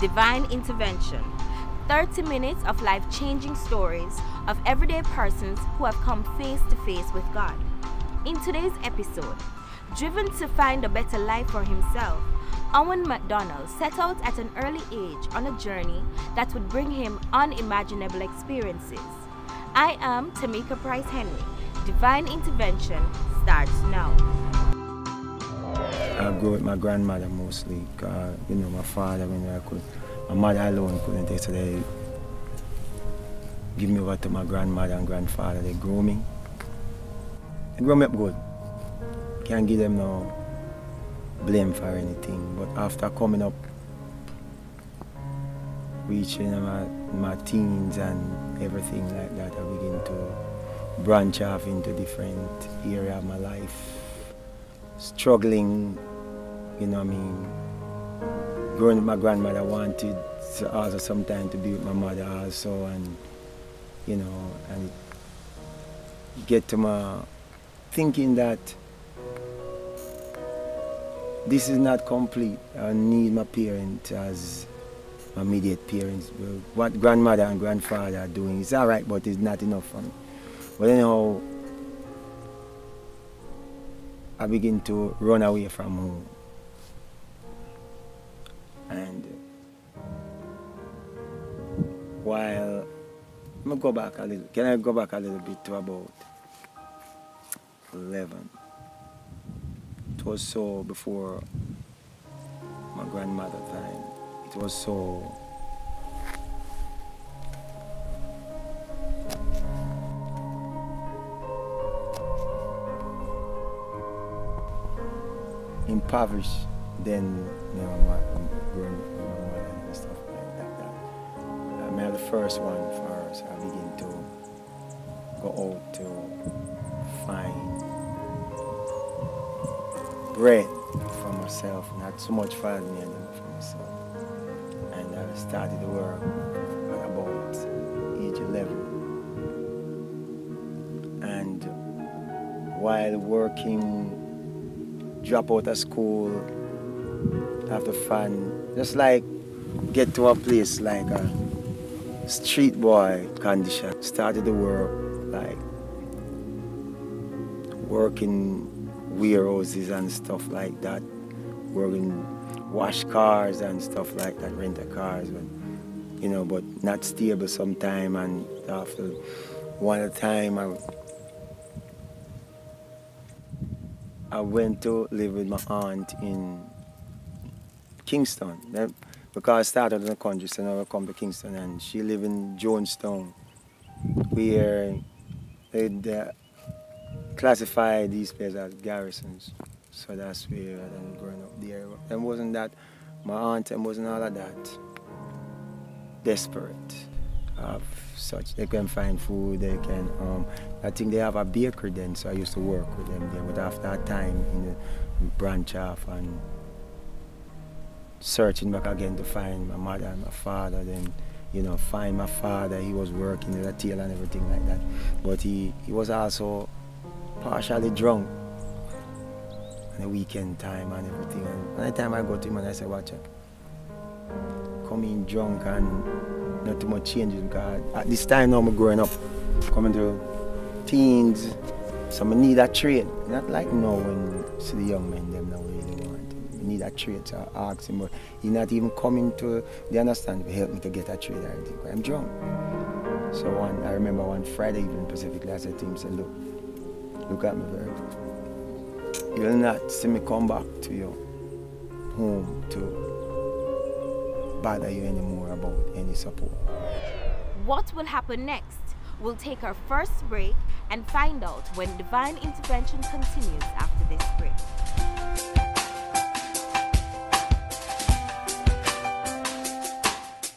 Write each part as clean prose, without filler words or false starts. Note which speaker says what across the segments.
Speaker 1: Divine Intervention. 30 minutes of life-changing stories of everyday persons who have come face to face with God. In today's episode, driven to find a better life for himself, Owen McDonald set out at an early age on a journey that would bring him unimaginable experiences. I am Tamika Price Henry. Divine Intervention starts now.
Speaker 2: I grew with my grandmother mostly. My father, my mother alone couldn't take, so they give me over to my grandmother and grandfather. They grew me. They grew me up good. Can't give them no blame for anything. But after coming up, reaching my teens and everything like that, I begin to branch off into different area of my life. Struggling, growing with my grandmother, I wanted to also sometime to be with my mother also, and and get to my thinking that this is not complete. I need my parents as my immediate parents. What grandmother and grandfather are doing is all right, but it's not enough for me. But anyhow, I begin to run away from home. And while I go back a little, can I go back a little bit to about 11? It was so before my grandmother time. It was so impoverished then, my grandmother and stuff like that. I'm the first one for us. I begin to go out to find bread for myself, not so much for me and for myself. And I started to work at about age 11. And while working, drop out of school, have the fun, just like get to a place like a street boy condition. Started to work, like working warehouses and stuff like that, working wash cars and stuff like that, rent a cars, but not stable sometime. And after one time I went to live with my aunt in Kingston. Because I started in the country, so now I come to Kingston, and she lived in Jonestown, where they classify these places as garrisons. So that's where I'm growing up there. And wasn't that, my aunt and wasn't all of that desperate of such. They can find food, they can, I think they have a bakery then, so I used to work with them there. But after that time, we branch off and searching back again to find my mother and my father, then, find my father. He was working in the tail and everything like that. But he was also partially drunk on the weekend time and everything. And by the time I go to him and I say, watch out, come in drunk and not too much changes, because at this time now I'm growing up, coming to teens, so I need a trade. Not like now when you see the young men them now really want it. You need a trade, so I ask him, but he's not even coming to, they understand, help me to get a trade or anything, I'm drunk. So I remember one Friday evening specifically, I said to him, look at me, Virg. You'll not see me come back to your home to bother you anymore about any support.
Speaker 1: What will happen next? We'll take our first break and find out when Divine Intervention continues after this break.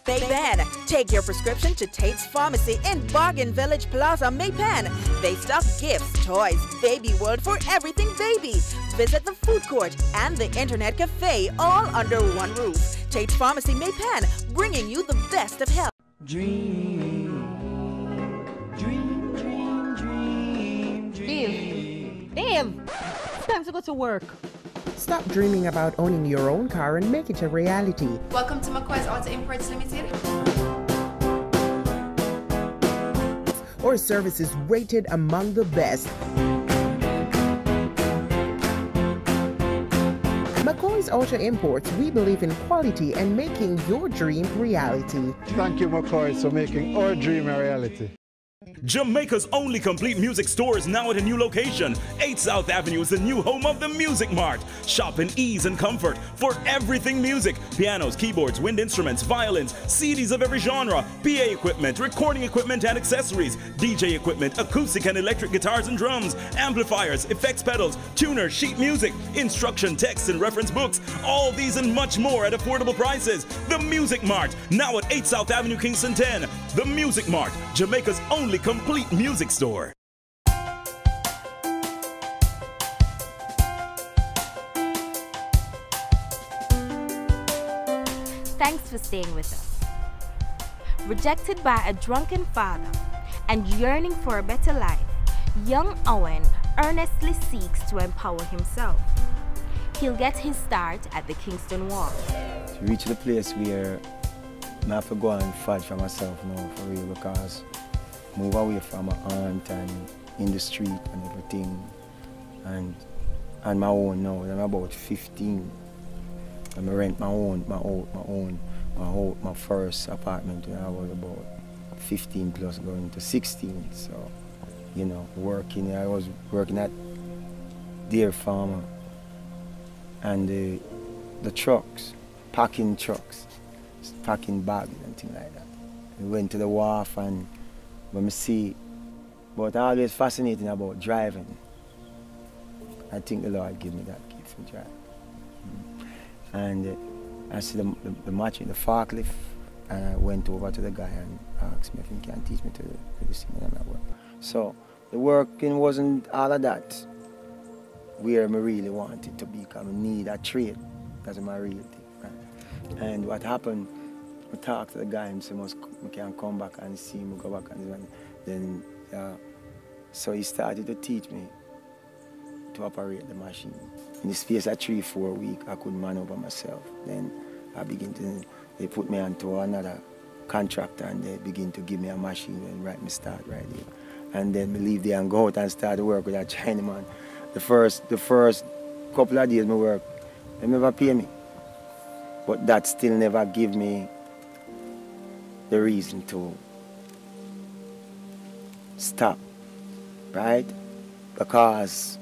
Speaker 3: Maypan. Take your prescription to Tate's Pharmacy in Bargain Village Plaza, Maypan. They stock gifts, toys, baby world for everything baby. Visit the food court and the internet cafe all under one roof. Tate's Pharmacy, Maypan, bringing you the best of health.
Speaker 4: Dream, dream, dream, dream, dream.
Speaker 5: Dave, it's time to go to work. Stop dreaming about owning your own car and make it a reality.
Speaker 6: Welcome to McCoy's Auto Imports Limited.
Speaker 5: Our service is rated among the best. McCoy's Auto Imports, we believe in quality and making your dream reality.
Speaker 7: Thank you, McCoy, for making our dream a reality.
Speaker 8: Jamaica's only complete music store is now at a new location. 8 South Avenue is the new home of the Music Mart. Shop in ease and comfort for everything music. Pianos, keyboards, wind instruments, violins, CDs of every genre, PA equipment, recording equipment and accessories, DJ equipment, acoustic and electric guitars and drums, amplifiers, effects pedals, tuners, sheet music, instruction texts and reference books. All these and much more at affordable prices. The Music Mart, now at 8 South Avenue, Kingston 10. The Music Mart, Jamaica's only complete music store.
Speaker 1: Thanks for staying with us. Rejected by a drunken father and yearning for a better life, young Owen earnestly seeks to empower himself. He'll get his start at the Kingston Walk.
Speaker 2: To reach the place where I have to go and fight for myself now, for real, because move away from my aunt and in the street and everything, and my own now. I'm about 15. And I rent my first apartment when I was about 15 plus, going to 16. So, you know, working. I was working at Deer Farmer and the trucks, packing bags and things like that. We went to the wharf and when I see, but always fascinating about driving. I think the Lord gave me that gift for driving. And I see the machine, the forklift, and I went over to the guy and asked me if he can teach me to do this thing and that work. So the working wasn't all of that where I really wanted to be, because I need a trade. That's my real thing. Right? And what happened, I talked to the guy and said, I can come back and see him, go back and then, so he started to teach me to operate the machine. In the space of 3-4 weeks, I couldn't man over myself. Then they put me onto another contractor and they begin to give me a machine and me start right there. And then me leave there and go out and start to work with that Chinaman. The first couple of days I work, they never pay me. But that still never give me the reason to stop, right? Because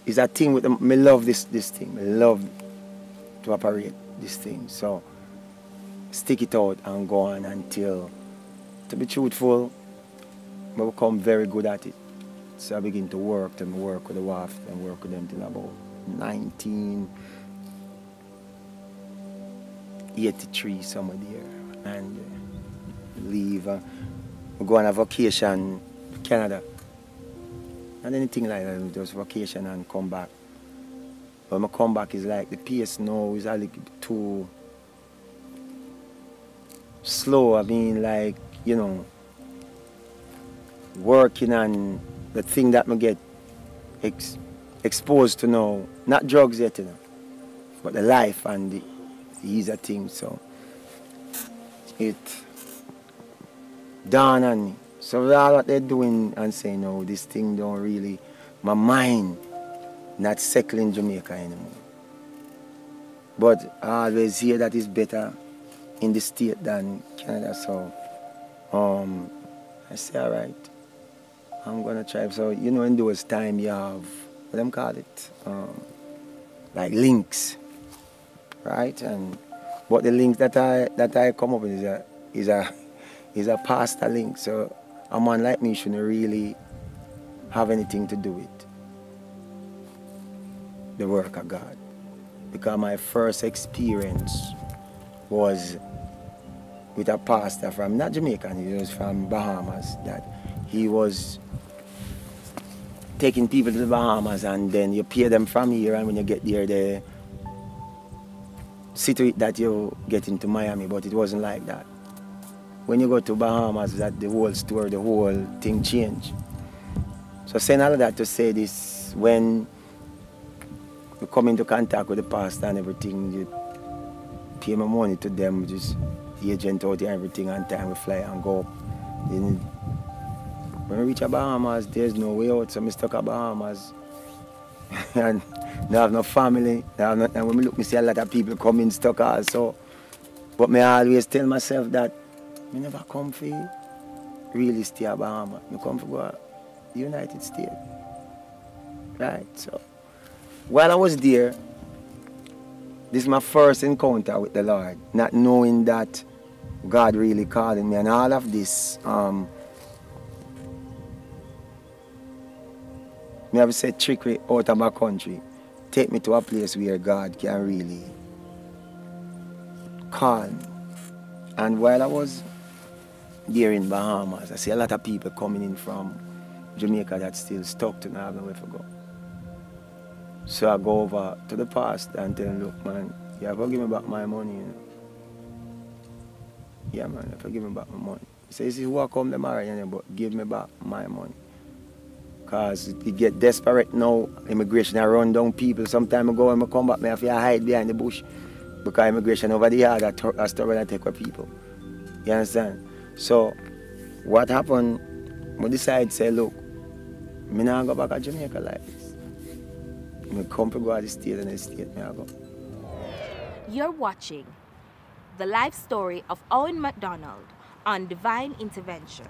Speaker 2: it's a thing with me love this thing. I love to operate this thing. So stick it out and go on until, to be truthful, I become very good at it. So I begin to work with the WAF and work with them till about 1983, somewhere there. And leave, go on a vacation to Canada. And anything like that, just vacation and come back. But my comeback is like the pace now is a little too slow. I mean, like, you know, working on the thing that I get exposed to now, not drugs yet, you know, but the life and the easier thing. So it dawned on me. So all what they're doing and saying, no, this thing don't really, my mind not settling in Jamaica anymore. But I always hear that it's better in the state than Canada. So I say, all right, I'm gonna try. So, you know, in those time you have, what them call it, like links, right? And but the link that I come up with is a pastor link. So a man like me shouldn't really have anything to do with the work of God. Because my first experience was with a pastor from, not Jamaican, he was from Bahamas, that he was taking people to the Bahamas and then you pay them from here, and when you get there, they see to it that you get into Miami, but it wasn't like that. When you go to Bahamas, that the whole story, the whole thing changed. So saying all of that to say this, when I come into contact with the pastor and everything. You pay my money to them, just the agent out here and everything on time. We fly and go up. Then when we reach Bahamas, there's no way out, so I stuck at Bahamas. And I have no family. And when I look, I see a lot of people coming stuck also. But I always tell myself that I never come for really stay at Bahamas. I come for go to the United States. Right, so while I was there, this is my first encounter with the Lord, not knowing that God really calling me and all of this. Me have said trickery out of my country. Take me to a place where God can really call me. And while I was there in Bahamas, I see a lot of people coming in from Jamaica that still stuck to me, I have nowhere to go. So I go over to the pastor and tell him, look man, you have to give me back my money, you know. Yeah man, you have to give me back my money. He says, who I come to marry, you know, but give me back my money. Because it get desperate now, immigration I run down people. Sometime ago when I come back, I have to hide behind the bush. Because immigration over the yard, I start when I take with people. You understand? So what happened, I decided to say, look, I'm not go back to Jamaica like this. I come to go to the state and the state I go.
Speaker 1: You're watching the life story of Owen McDonald on Divine Intervention.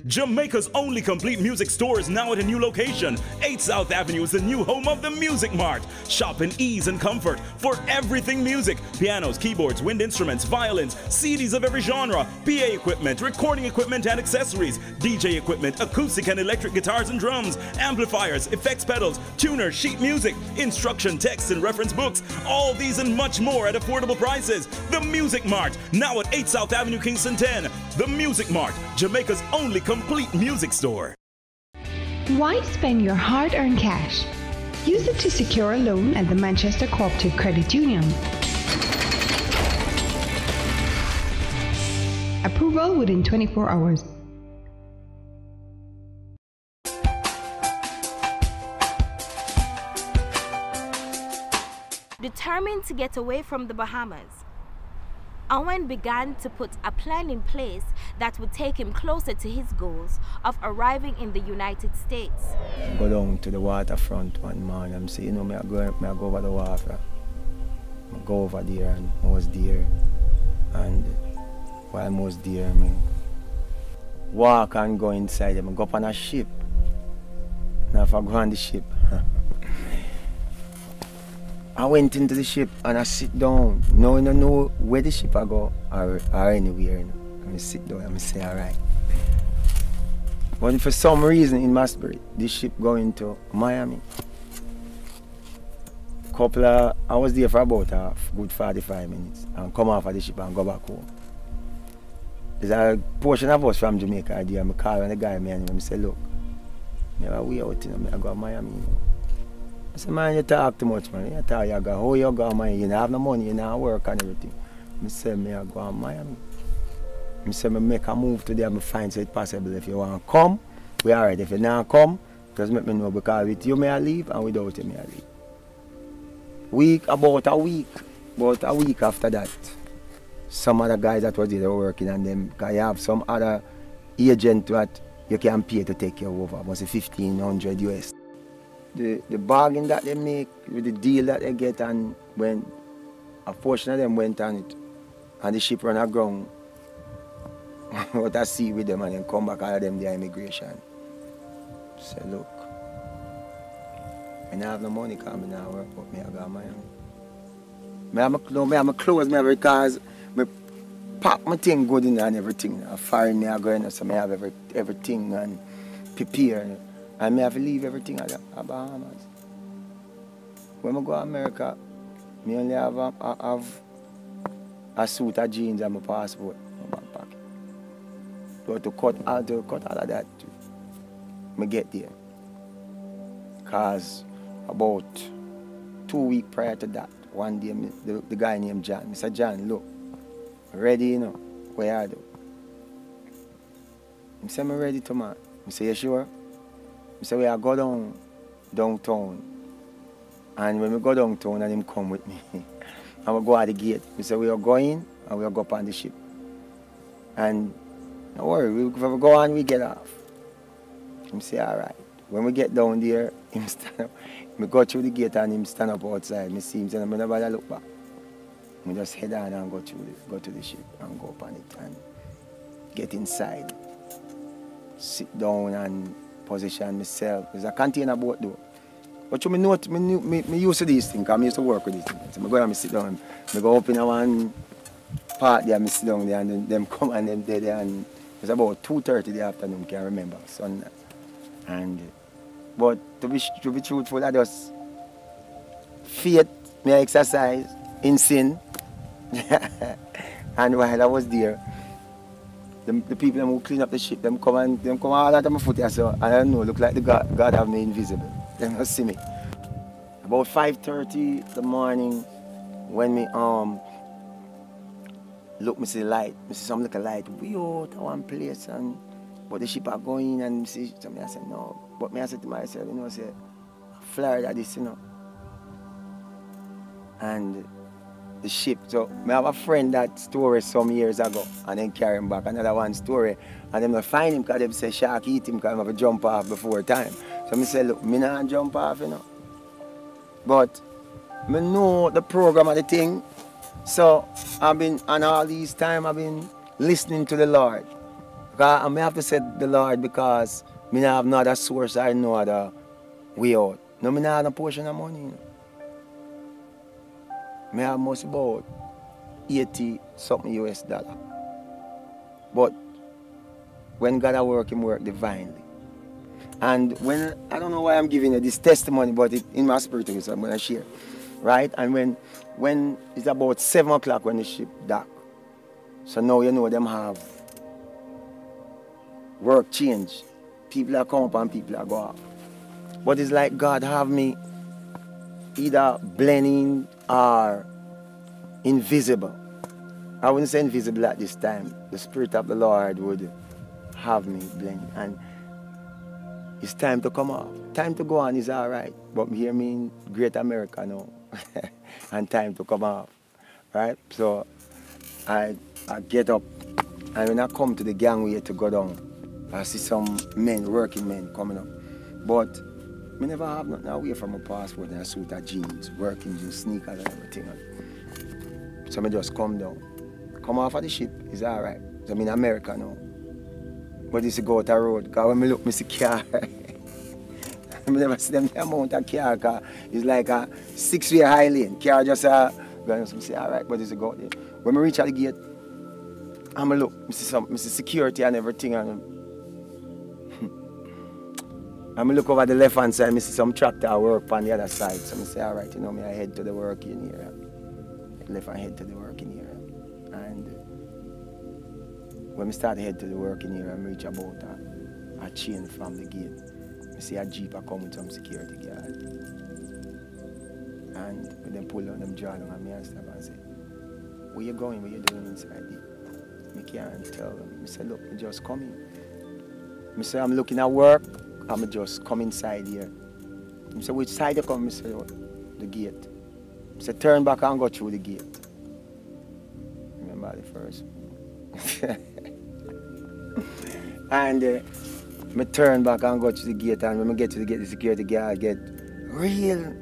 Speaker 8: Jamaica's only complete music store is now at a new location. 8 South Avenue is the new home of the Music Mart. Shop in ease and comfort for everything music. Pianos, keyboards, wind instruments, violins, CDs of every genre, PA equipment, recording equipment and accessories, DJ equipment, acoustic and electric guitars and drums, amplifiers, effects pedals, tuners, sheet music, instruction texts and reference books. All these and much more at affordable prices. The Music Mart, now at 8 South Avenue, Kingston 10. The Music Mart, Jamaica's only complete music store.
Speaker 9: Why spend your hard-earned cash? Use it to secure a loan at the Manchester Cooperative Credit Union. Approval within 24 hours.
Speaker 1: Determined to get away from the Bahamas, Owen began to put a plan in place that would take him closer to his goals of arriving in the United States.
Speaker 2: Go down to the waterfront one morning and say, you know, I go over the water. I go over there and I was there. And while I was there, I walk and go inside them. I go up on a ship. Now if I go on the ship, I went into the ship and I sit down. Now I don't know where the ship I go or anywhere. You know. I sit down and I say, all right. But for some reason in my spirit, this ship going to Miami. I was there for about a good 45 minutes and come off of the ship and go back home. There's a portion of us from Jamaica there. I call the guy and I say, look, I way out, you know, I go to Miami. You know. I said, man, you talk too much, man. You talk, you go, how you go, man? You don't have no money, you don't work and everything. I said, I go to Miami. I said, I make a move today and find so it's possible. If you want to come, we are right. If you don't come, just let me know because with you, I leave and without you, I leave. About a week after that, some other guys that was there were working on them, because you have some other agent that you can pay to take you over, almost $1,500 US. The bargain that they make with the deal that they get, and when a portion of them went on it and the ship run aground, what I see with them and then come back, all of them their immigration. Say, look, I don't have no money because I don't work, but I go to Miami. I have my clothes, because I pack my thing good in and everything. I foreign me, I go in, so I have everything and prepare. And I have to leave everything at Bahamas. When I go to America, I only have a suit of jeans and my passport in my backpack. But to cut all of that, I get there. Because about 2 weeks prior to that, one day the guy named John, Mr. John, look, ready, you know, where are you? He said, I'm ready to man. I say, you sure? I say, we are go downtown. And when we go downtown and him come with me, and we go at the gate. We say, we are going and we are go up on the ship. And don't worry, if we go on, we get off. Him say, all right. When we get down there, him stand up. We go through the gate and him stand up outside. I see him say, I never look back. We just head on and go to the ship and go up on it and get inside. Sit down and position myself. There's a container boat though. But you know, me used to these things, because I used to work with these things. So I go and sit down. I go up in one part there, I sit down there, and then them come and them there, and it's about 2:30 in the afternoon, I can't remember. But to be truthful, I just faith, me exercise in sin. And while I was there, the people who clean up the ship, them come all out of my foot here, so I don't know, look like the God have me invisible. They don't see me. About 5:30 in the morning, when me look, me see the light, me see some little light way out of one place, but the ship are going, and see something. I said no, but me I said to myself, you know, say Florida this, you know, and the ship. So I have a friend that story some years ago, and then carry him back another one story, and then I find him because they say shark eat him because I have to jump off before time. So I say, look, me not jump off, you know. But I know the program of the thing, so I've been, and all these time I've been listening to the Lord. I may have to say the Lord because I have no other source, I know other way out. No, I have no portion of money, you know. I have most about 80 something US dollar. But when God is working, work divinely. And when, I don't know why I'm giving you this testimony, but it in my spirit, so I'm going to share. Right? And when it's about 7 o'clock when the ship dock. So now you know them have work change. People are come up and people are go off. But it's like God have me either blending or invisible. I wouldn't say invisible at this time. The Spirit of the Lord would have me blend. And it's time to come off. Time to go on is all right. But here me in Great America now. And time to come off. Right? So I get up. And when I come to the gangway to go down, I see some men, working men coming up. But I never have nothing away from my passport and a suit of jeans, working jeans, sneakers and everything. So I just come down. Come off of the ship, it's all right. So I'm in America now. But this is go out the road, because when I look, I see car. I never see them the amount of car, because it's like a 6-way high lane. Car just going, so I say, all right, but this is go out there. When I reach at the gate, I'm look, I see security and everything. And I look over the left hand side, I see some tractor work on the other side. So I say, all right, you know, I head to the working area. Left and head to the working area. And when I start to head to the working area, I reach about a chain from the gate. I see a Jeep come with some security guard. And when they pull on them jaw on me and stop and say, where you going, what you doing inside there? I can't tell them. I say, look, I just come in. I say, I'm looking at work. I'm just come inside here. I say, which side you come? I say, oh, the gate. I say, turn back and go through the gate. Remember the first one. And I turn back and go to the gate, and when I get to the gate, the security guard get real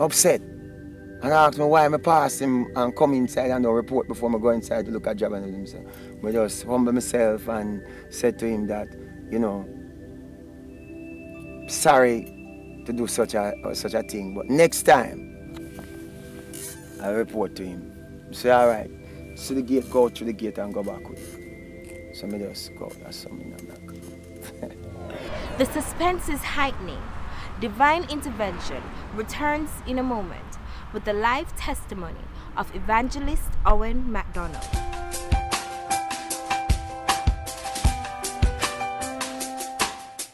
Speaker 2: upset. And I ask me why I pass him and come inside and do a report before I go inside to look at job and everything. So I just humble myself and said to him that, you know, sorry to do such a thing, but next time I report to him. Say, all right, see the gate, go through the gate and go back with you. So I just go, that's something I'm back.
Speaker 1: The suspense is heightening. Divine intervention returns in a moment with the live testimony of Evangelist Owen McDonald.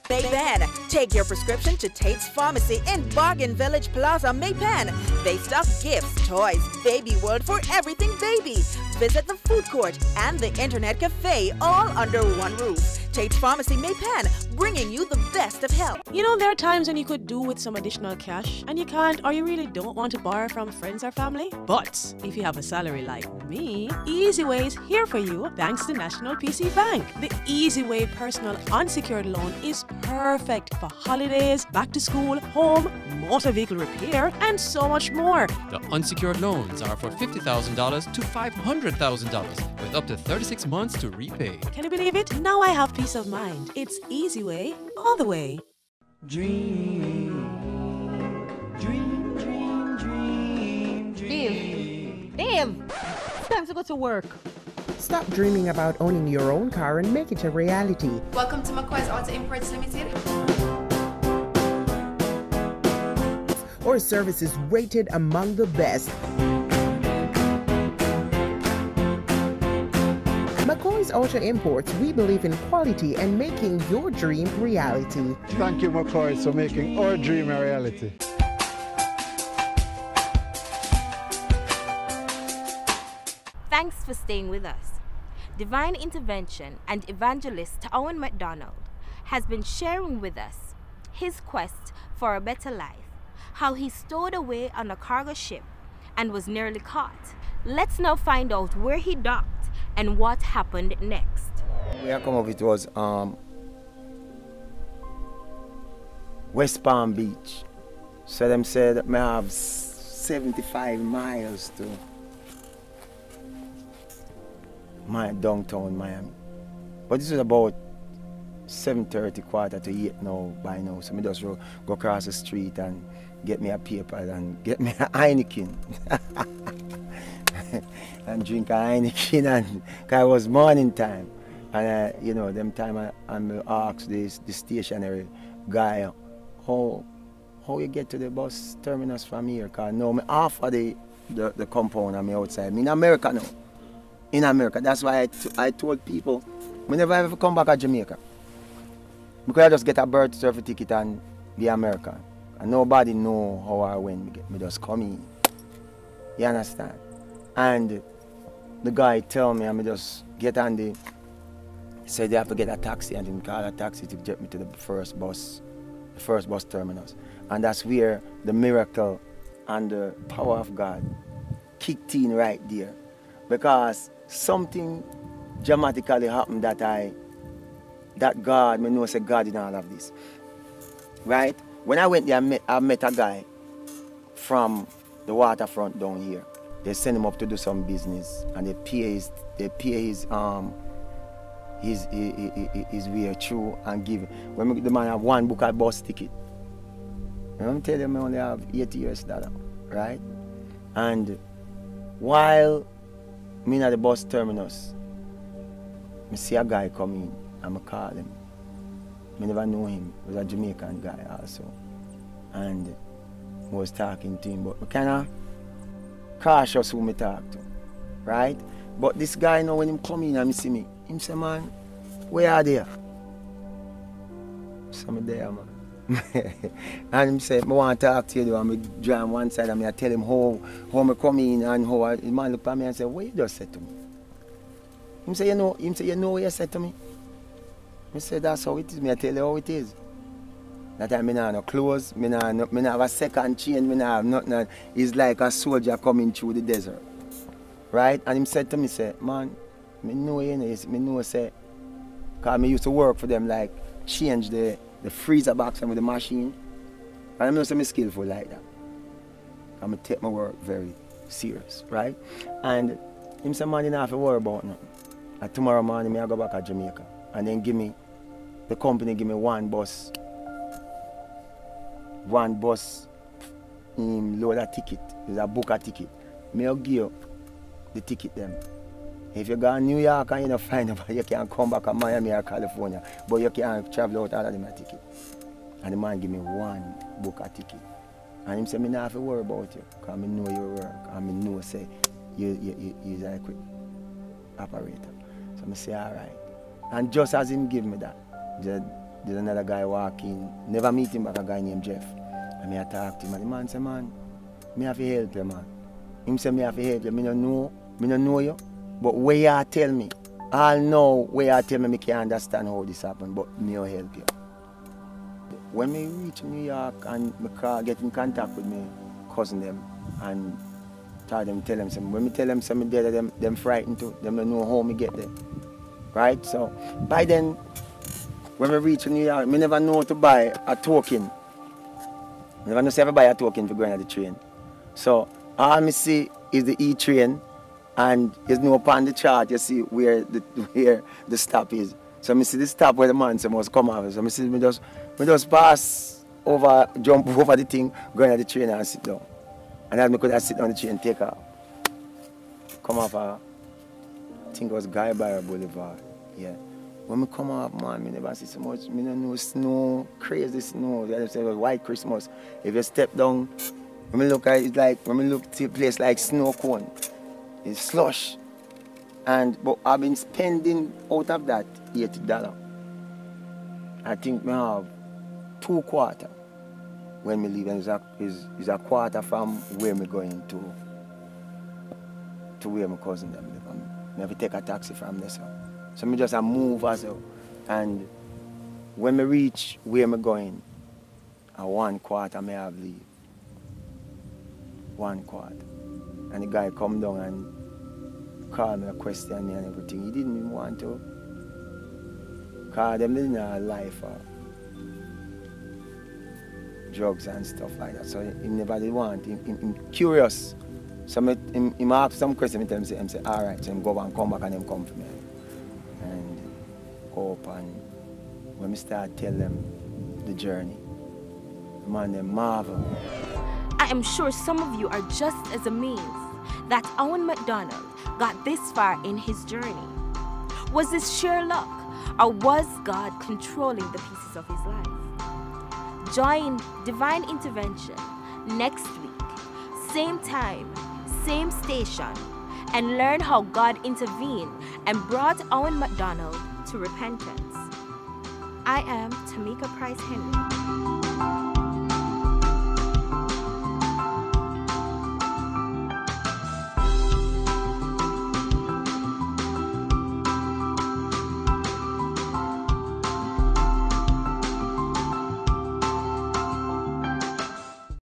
Speaker 3: Maypan. Take your prescription to Tate's Pharmacy in Bargain Village Plaza, Maypan. They stock gifts, toys, baby world for everything baby. Visit the food court, and the internet cafe all under one roof. Tate's Pharmacy Maypan, bringing you the best of health.
Speaker 10: You know, there are times when you could do with some additional cash and you can't, or you really don't want to borrow from friends or family. But if you have a salary like me, Easyway is here for you thanks to National PC Bank. The Easyway personal unsecured loan is perfect for holidays, back to school, home, motor vehicle repair, and so much more.
Speaker 11: The unsecured loans are for $50,000 to $500,000 with up to 36 months to repay.
Speaker 10: Can you believe it? Now I have peace of mind. It's Easyway all the way.
Speaker 4: Dream, dream, dream, dream, dream.
Speaker 5: Dave, it's time to go to work. Stop dreaming about owning your own car and make it a reality.
Speaker 6: Welcome to McCoy's Auto Imports Limited.
Speaker 5: Our service is rated among the best. McCoy's Auto Imports, we believe in quality and making your dream reality.
Speaker 7: Thank you, McCoy, for making our dream a reality.
Speaker 1: Thanks for staying with us. Divine Intervention and Evangelist Owen McDonald has been sharing with us his quest for a better life, how he stowed away on a cargo ship and was nearly caught. Let's now find out where he docked and what happened next.
Speaker 2: Where I come up, it was West Palm Beach. So them said that I have 75 miles to my downtown Miami. But this is about 7:30, quarter to 8 now by now. So I just go across the street and get me a paper and get me a Heineken. And drink a Heineken, and cause it was morning time. And you know, them time I asked the stationary guy, how you get to the bus terminus from here? Cause now me half of the compound and me outside. Me in America now. In America. That's why I told people, me never ever come back to Jamaica. Because I just get a birth certificate and be American. And nobody know how or when me just come in. You understand? And the guy tell me, I just get on he said they have to get a taxi, and then call a taxi to get me to the first bus terminus. And that's where the miracle and the power of God kicked in right there. Because something dramatically happened that God, me know say God in all of this. Right? When I went there, I met a guy from the waterfront down here. They send him up to do some business, and they pay his way through and give. When the man have one book a bus ticket, I'm telling him I only have $80, right? And while me at the bus terminus, I see a guy come in, and I call him. I never know him. He was a Jamaican guy also, and I was talking to him, but I kind of cautious who me talk to, right? But this guy now, when him come in and see me, him say, man, where are they? So I'm there, man. And him say, I want to talk to you, and I draw him one side, and I tell him how I come in, and how the man look at me and say, what you just said to me? Him say, you know what you said to me? I say, that's how it is. I tell you how it is. That time I have no clothes, I have a second chain, I have nothing. It's like a soldier coming through the desert. Right? And he said to me, say, man, I know you know, I know, say, because I used to work for them, like, change the freezer box with the machine. And I know I'm skillful like that. I'm going to take my work very serious, right? And he said, man, you don't have to worry about nothing. And tomorrow morning, I go back to Jamaica. And then the company give me one bus load a ticket. There's a book a ticket. I'll give you the ticket them. If you go to New York and you don't find them, you can come back to Miami or California, but you can travel out all of them a ticket. And the man give me one book a ticket. And he said, I don't have to worry about you, because I know your work, and I know say you're a quick operator. So I say, all right. And just as him give me that, there's another guy walking, never meet him, but a guy named Jeff. And I talk to him, and the man say, man, I have to help you, man. Him say, I have to help you. I don't know you. But where you tell me, I'll know where you tell me I can't understand how this happened, but me will help you. When me reach New York and me get in contact with me cousin them and tell them something. When me tell them something there, them frightened too. Them don't know how me get there. Right? So by then, when we reach New York, me never know to buy a token. I never know to buy a token for going on the train. So all me see is the E train, and there's no upon the chart you see where the stop is. So me see the stop where the man must come out. So me just pass over, jump over the thing, go on the train and sit down. And then I could sit on the train and take off. Come off I think it was Guy Barra Boulevard. Yeah. When I come up, man, I never see so much. I don't know snow, crazy snow. They say it was white Christmas. If you step down, when I look at it, it's like, when I look to a place like snow cone, it's slush. But I've been spending out of that $80. I think I have 2 quarters when we leave, and it's a quarter from where we're going to where my cousin them live. I have to take a taxi from there. So I just move as well. And when I reach where I'm going, at 1 quarter I have leave. 1 quarter. And the guy come down and call me, question me and everything. He didn't even want to. Because them didn't have a life for drugs and stuff like that. So he never did want. He's curious. So he asked some questions, he say, all right, so he go and come back and him come for me. And go up, and when we start tell them the journey, the man, they marvel.
Speaker 1: I am sure some of you are just as amazed that Owen McDonald got this far in his journey. Was this sheer luck, or was God controlling the pieces of his life? Join Divine Intervention next week, same time, same station, and learn how God intervened and brought Owen McDonald to repentance. I am Tamika Price Henry.